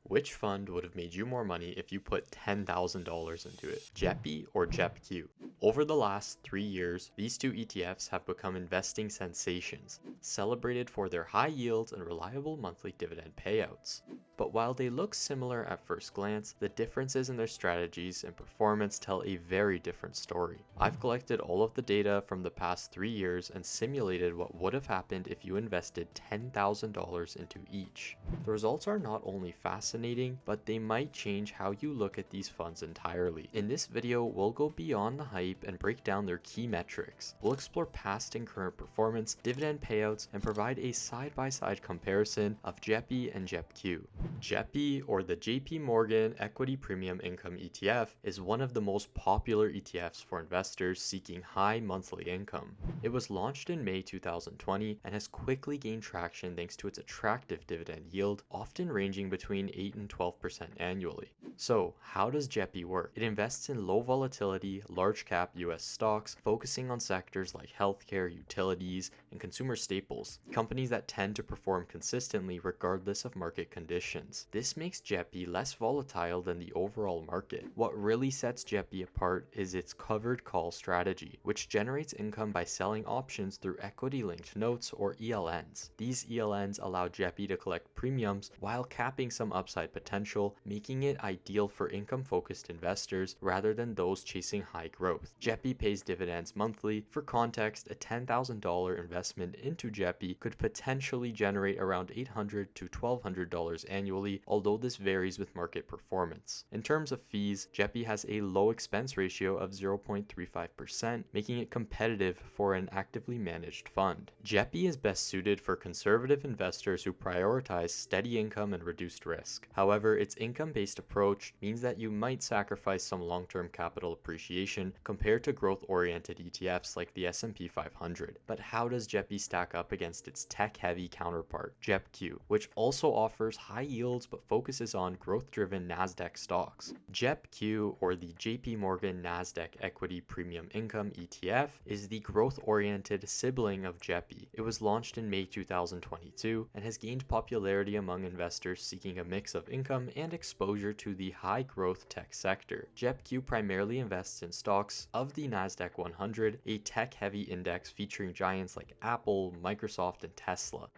Which fund would have made you more money if you put $10,000 into it? JEPI or JEPQ? Over the last 3 years, these two ETFs have become investing sensations, celebrated for their high yields and reliable monthly dividend payouts. But while they look similar at first glance, the differences in their strategies and performance tell a very different story. I've collected all of the data from the past 3 years and simulated what would have happened if you invested $10,000 into each. The results are not only fascinating, but they might change how you look at these funds entirely. In this video, we'll go beyond the hype and break down their key metrics. We'll explore past and current performance, dividend payouts, and provide a side-by-side comparison of JEPI and JEPQ. JEPI, or the JP Morgan Equity Premium Income ETF, is one of the most popular ETFs for investors seeking high monthly income. It was launched in May 2020 and has quickly gained traction thanks to its attractive dividend yield, often ranging between 8 and 12% annually. So, how does JEPI work? It invests in low volatility, large cap US stocks, focusing on sectors like healthcare, utilities, and consumer staples, companies that tend to perform consistently regardless of market conditions. This makes JEPI less volatile than the overall market. What really sets JEPI apart is its covered call strategy, which generates income by selling options through equity-linked notes or ELNs. These ELNs allow JEPI to collect premiums while capping some upside potential, making it ideal for income-focused investors rather than those chasing high growth. JEPI pays dividends monthly. For context, a $10,000 investment into JEPI could potentially generate around $800 to $1,200 annually, although this varies with market performance. In terms of fees, JEPI has a low expense ratio of 0.35%, making it competitive for an actively managed fund. JEPI is best suited for conservative investors who prioritize steady income and reduced risk. However, its income-based approach means that you might sacrifice some long-term capital appreciation compared to growth-oriented ETFs like the S&P 500. But how does JEPI stack up against its tech-heavy counterpart, JEPQ, which also offers high yields but focuses on growth-driven NASDAQ stocks? JEPQ, or the JP Morgan NASDAQ Equity Premium Income ETF, is the growth-oriented sibling of JEPI. It was launched in May 2022 and has gained popularity among investors seeking a mix of income and exposure to the high-growth tech sector. JEPQ primarily invests in stocks of the NASDAQ 100, a tech-heavy index featuring giants like Apple, Microsoft, and Tesla.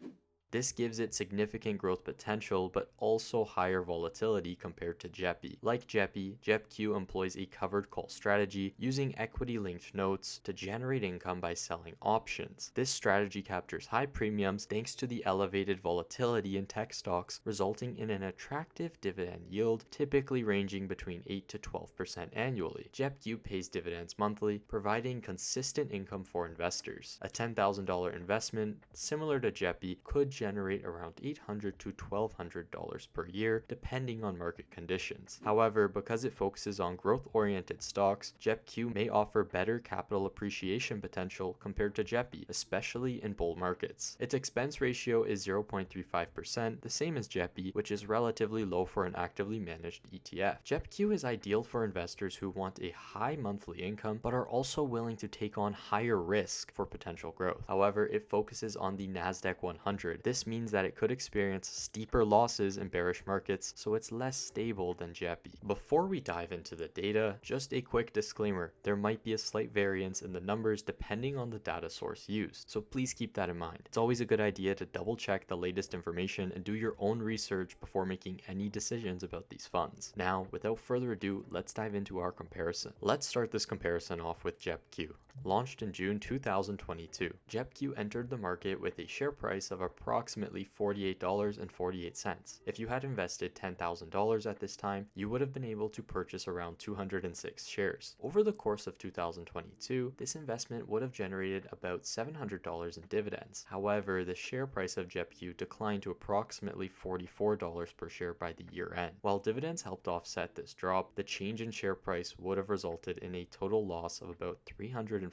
This gives it significant growth potential, but also higher volatility compared to JEPI. Like JEPI, JEPQ employs a covered call strategy using equity-linked notes to generate income by selling options. This strategy captures high premiums thanks to the elevated volatility in tech stocks, resulting in an attractive dividend yield, typically ranging between 8 to 12% annually. JEPQ pays dividends monthly, providing consistent income for investors. A $10,000 investment, similar to JEPI, could generate around $800 to $1,200 per year, depending on market conditions. However, because it focuses on growth-oriented stocks, JEPQ may offer better capital appreciation potential compared to JEPI, especially in bull markets. Its expense ratio is 0.35%, the same as JEPI, which is relatively low for an actively managed ETF. JEPQ is ideal for investors who want a high monthly income, but are also willing to take on higher risk for potential growth. However, it focuses on the NASDAQ 100. This means that it could experience steeper losses in bearish markets, so it's less stable than JEPI. Before we dive into the data, just a quick disclaimer: there might be a slight variance in the numbers depending on the data source used, so please keep that in mind. It's always a good idea to double check the latest information and do your own research before making any decisions about these funds. Now, without further ado, let's dive into our comparison. Let's start this comparison off with JEPQ. Launched in June 2022, JEPQ entered the market with a share price of approximately $48.48. If you had invested $10,000 at this time, you would have been able to purchase around 206 shares. Over the course of 2022, this investment would have generated about $700 in dividends. However, the share price of JEPQ declined to approximately $44 per share by the year end. While dividends helped offset this drop, the change in share price would have resulted in a total loss of about $345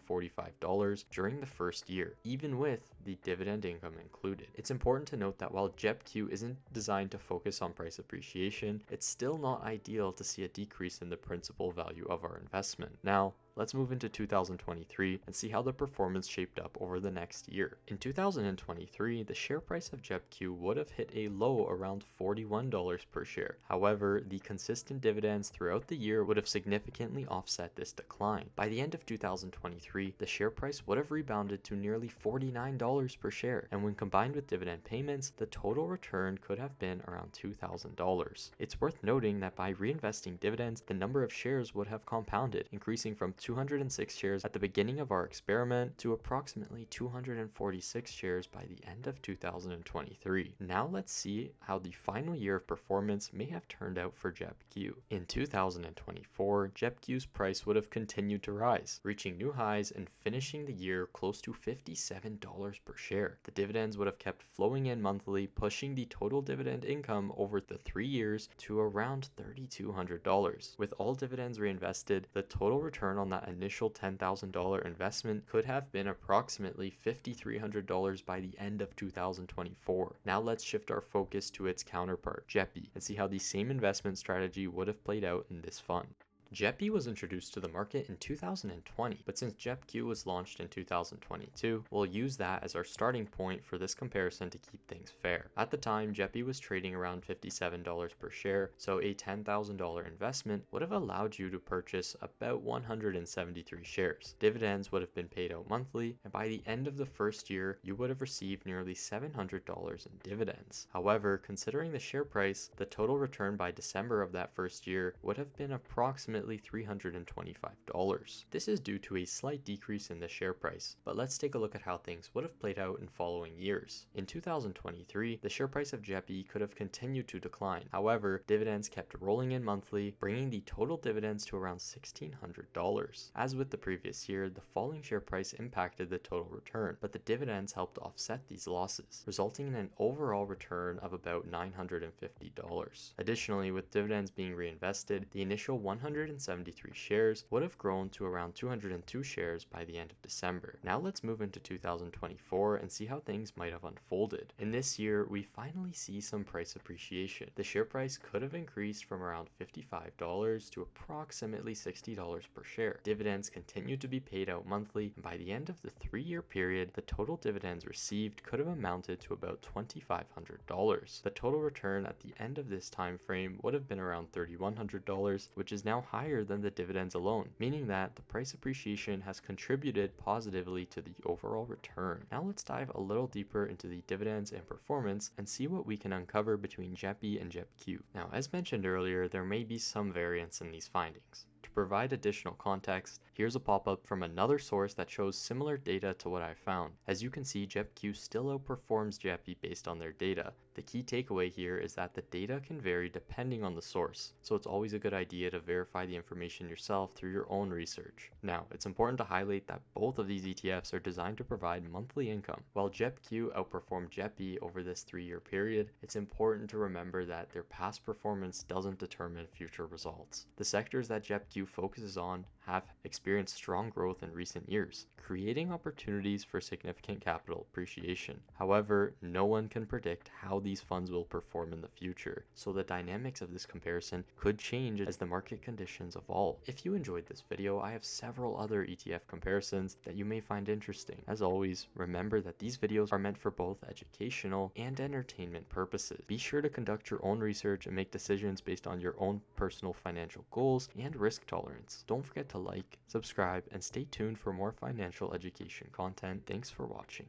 during the first year, even with the dividend income included. It's important to note that while JEPQ isn't designed to focus on price appreciation, it's still not ideal to see a decrease in the principal value of our investment. Now, let's move into 2023 and see how the performance shaped up over the next year. In 2023, the share price of JEPQ would have hit a low around $41 per share. However, the consistent dividends throughout the year would have significantly offset this decline. By the end of 2023, the share price would have rebounded to nearly $49 per share, and when combined with dividend payments, the total return could have been around $2,000. It's worth noting that by reinvesting dividends, the number of shares would have compounded, increasing from 206 shares at the beginning of our experiment to approximately 246 shares by the end of 2023. Now let's see how the final year of performance may have turned out for JEPQ. In 2024, JEPQ's price would have continued to rise, reaching new highs and finishing the year close to $57 per share. The dividends would have kept flowing in monthly, pushing the total dividend income over the 3 years to around $3,200. With all dividends reinvested, the total return on that initial $10,000 investment could have been approximately $5,300 by the end of 2024. Now let's shift our focus to its counterpart, JEPI, and see how the same investment strategy would have played out in this fund. JEPI was introduced to the market in 2020, but since JEPQ was launched in 2022, we'll use that as our starting point for this comparison to keep things fair. At the time, JEPI was trading around $57 per share, so a $10,000 investment would have allowed you to purchase about 173 shares. Dividends would have been paid out monthly, and by the end of the first year, you would have received nearly $700 in dividends. However, considering the share price, the total return by December of that first year would have been approximately $325. This is due to a slight decrease in the share price, but let's take a look at how things would have played out in following years. In 2023, the share price of JEPI could have continued to decline. However, dividends kept rolling in monthly, bringing the total dividends to around $1,600. As with the previous year, the falling share price impacted the total return, but the dividends helped offset these losses, resulting in an overall return of about $950. Additionally, with dividends being reinvested, the initial 173 shares would have grown to around 202 shares by the end of December. Now let's move into 2024 and see how things might have unfolded. In this year, we finally see some price appreciation. The share price could have increased from around $55 to approximately $60 per share. Dividends continued to be paid out monthly, and by the end of the 3-year period, the total dividends received could have amounted to about $2,500. The total return at the end of this time frame would have been around $3,100, which is now higher than the dividends alone, meaning that the price appreciation has contributed positively to the overall return. Now let's dive a little deeper into the dividends and performance and see what we can uncover between JEPI and JEPQ. Now, as mentioned earlier, there may be some variance in these findings. To provide additional context, here's a pop-up from another source that shows similar data to what I found. As you can see, JEPQ still outperforms JEPI based on their data. The key takeaway here is that the data can vary depending on the source, so it's always a good idea to verify the information yourself through your own research. Now, it's important to highlight that both of these ETFs are designed to provide monthly income. While JEPQ outperformed JEPI over this 3-year period, it's important to remember that their past performance doesn't determine future results. The sectors that JEPQ focuses on have experienced strong growth in recent years, creating opportunities for significant capital appreciation. However, no one can predict how these funds will perform in the future, so the dynamics of this comparison could change as the market conditions evolve. If you enjoyed this video, I have several other ETF comparisons that you may find interesting. As always, remember that these videos are meant for both educational and entertainment purposes. Be sure to conduct your own research and make decisions based on your own personal financial goals and risk tolerance. Don't forget to like, subscribe, and stay tuned for more financial education content. Thanks for watching.